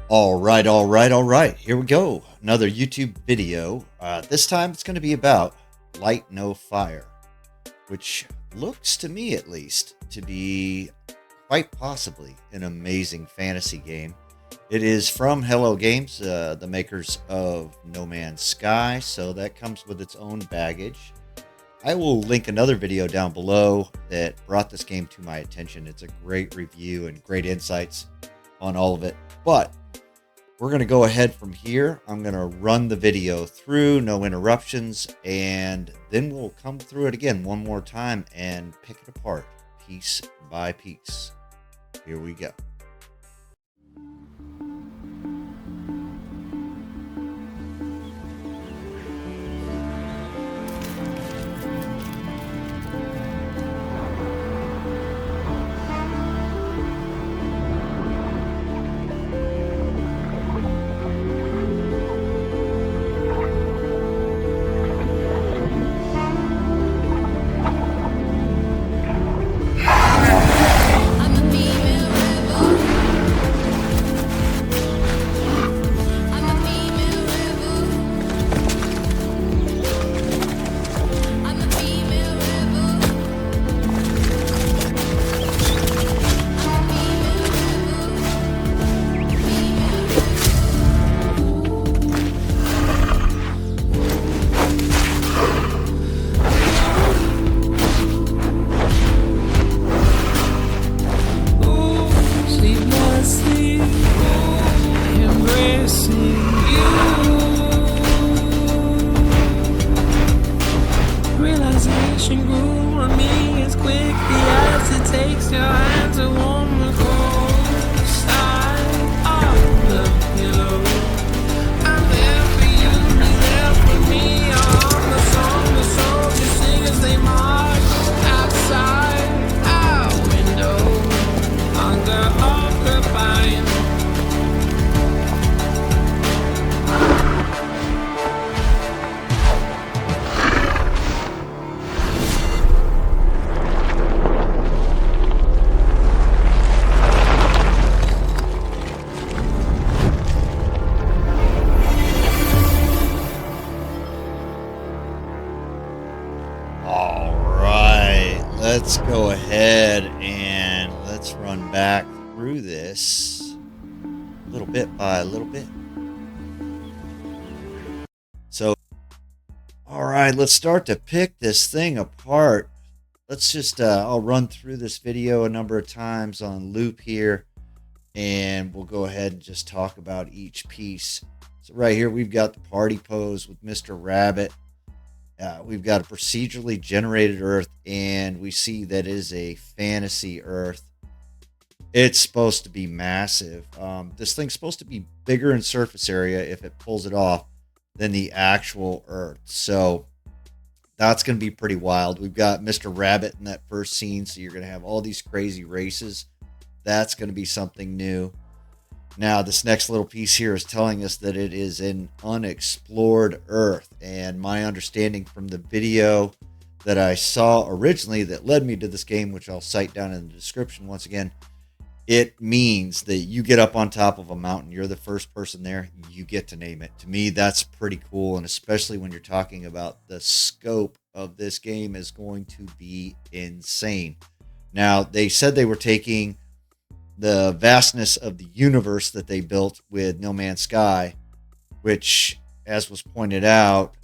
All right. Here we go. Another YouTube video. This time it's going to be about Light No Fire, which looks to me at least to be quite possibly an amazing fantasy game. It is from Hello Games, the makers of No Man's Sky, so that comes with its own baggage. I will link another video down below that brought this game to my attention. It's a great review and great insights on all of it. But we're going to go ahead from here. I'm going to run the video through, no interruptions, and then we'll come through it again one more time and pick it apart piece by piece. Here we go. I'm a female rebel. I'm a female rebel. I'm a female rebel. I'm a Sleeplessly embracing you. Realization grew on me as quickly as it takes your hand to warm the cold side of the pillow. I'm there for you, you're there for me. I'm the song the soldiers sing as they march outside our window. Hunger occupying. All right, let's go ahead and let's run back through this little bit by little bit. So, all right, let's start to pick this thing apart. Let's just, I'll run through this video a number of times on loop here, and we'll go ahead and just talk about each piece. So, right here, we've got the party pose with Mr. Rabbit. We've got a procedurally generated Earth, and we see that is a fantasy Earth. It's supposed to be massive. This thing's supposed to be bigger in surface area if it pulls it off than the actual Earth. So that's going to be pretty wild. We've got Mr. Rabbit in that first scene, so you're going to have all these crazy races. That's going to be something new. Now, this next little piece here is telling us that it is an unexplored Earth. And my understanding from the video that I saw originally that led me to this game, which I'll cite down in the description once again, it means that you get up on top of a mountain. You're the first person there. You get to name it. To me, that's pretty cool. And especially when you're talking about the scope of this game is going to be insane. Now, they said they were taking the vastness of the universe that they built with No Man's Sky, which, as was pointed out,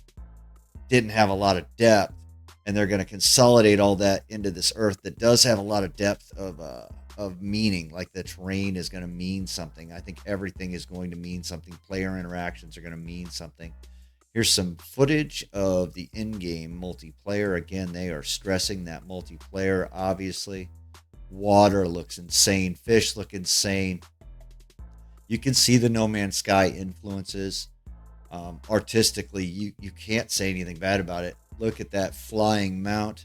didn't have a lot of depth, and they're going to consolidate all that into this Earth that does have a lot of depth of meaning. Like the terrain is going to mean something. I think everything is going to mean something. Player interactions are going to mean something. Here's some footage of the in-game multiplayer. Again, they are stressing that multiplayer, obviously. Water looks insane. Fish look insane. You can see the No Man's Sky influences. Artistically, you can't say anything bad about it. Look at that flying mount.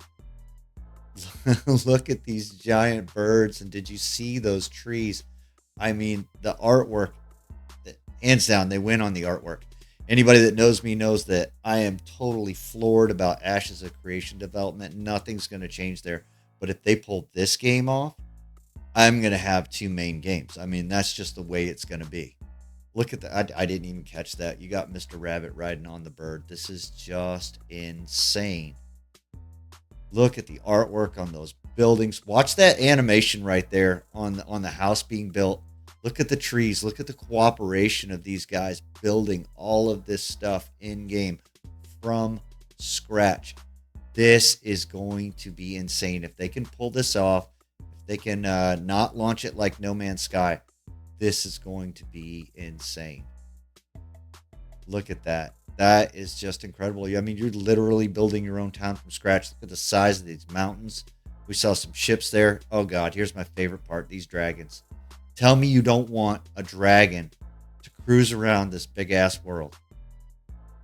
Look at these giant birds. And did you see those trees? I mean, the artwork, hands down, they win on the artwork. Anybody that knows me knows that I am totally floored about Ashes of Creation development. Nothing's going to change there. But if they pull this game off, I'm going to have two main games. I mean, that's just the way it's going to be. Look at that. I didn't even catch that. You got Mr. Rabbit riding on the bird. This is just insane. Look at the artwork on those buildings. Watch that animation right there on the house being built. Look at the trees. Look at the cooperation of these guys building all of this stuff in game from scratch. This is going to be insane. If they can pull this off, if they can not launch it like No Man's Sky, this is going to be insane. Look at that. That is just incredible. I mean, you're literally building your own town from scratch. Look at the size of these mountains. We saw some ships there. Oh, God, here's my favorite part, these dragons. Tell me you don't want a dragon to cruise around this big-ass world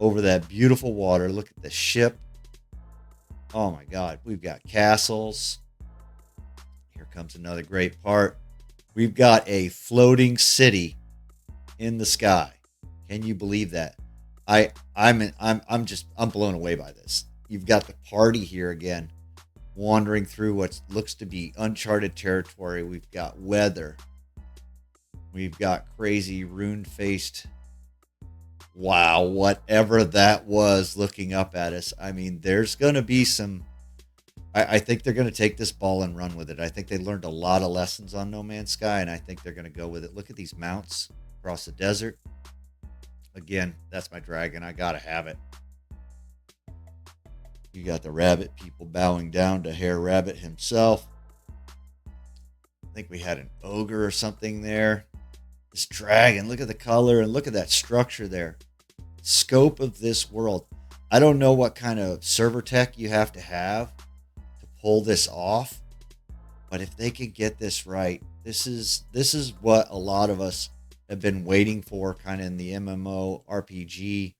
over that beautiful water. Look at the ship. Oh, my God. We've got castles. Here comes another great part. We've got a floating city in the sky. Can you believe that? I'm blown away by this. You've got the party here again, wandering through what looks to be uncharted territory. We've got weather. We've got crazy rune-faced, wow, whatever that was looking up at us. I mean, there's going to be some, I think they're going to take this ball and run with it. I think they learned a lot of lessons on No Man's Sky, and I think they're going to go with it. Look at these mounts across the desert. Again, that's my dragon. I got to have it. You got the rabbit people bowing down to Herr Rabbit himself. I think we had an ogre or something there. This dragon, look at the color and look at that structure there. Scope of this world. I don't know what kind of server tech you have to pull this off, but if they could get this right, this is what a lot of us have been waiting for, kind of in the MMO RPG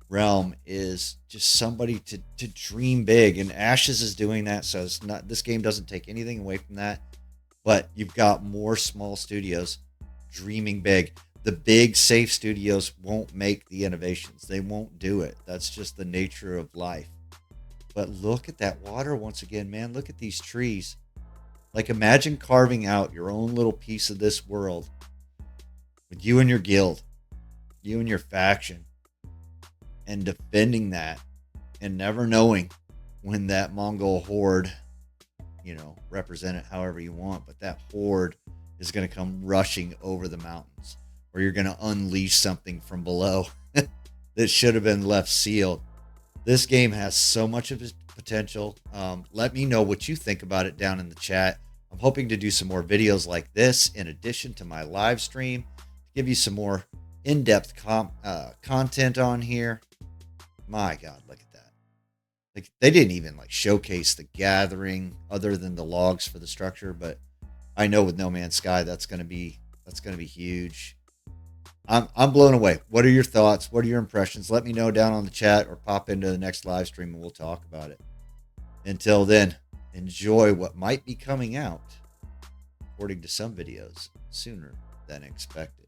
realm, is just somebody to dream big, and Ashes is doing that. So it's not, this game doesn't take anything away from that, but you've got more small studios dreaming big. The big safe studios won't make the innovations. They won't do it. That's just the nature of life. But look at that water once again, man. Look at these trees. Like, imagine carving out your own little piece of this world with you and your guild, you and your faction, and defending that, and never knowing when that Mongol horde, represent it however you want, but that horde is going to come rushing over the mountains, or you're going to unleash something from below that should have been left sealed. This game has so much of its potential. Let me know what you think about it down in the chat. I'm hoping to do some more videos like this in addition to my live stream, give you some more in-depth content on here. My God, look at that. Like, they didn't even showcase the gathering other than the logs for the structure, but I know with No Man's Sky that's going to be huge. I'm blown away. What are your thoughts? What are your impressions? Let me know down on the chat, or pop into the next live stream and we'll talk about it. Until then, enjoy what might be coming out, according to some videos, sooner than expected.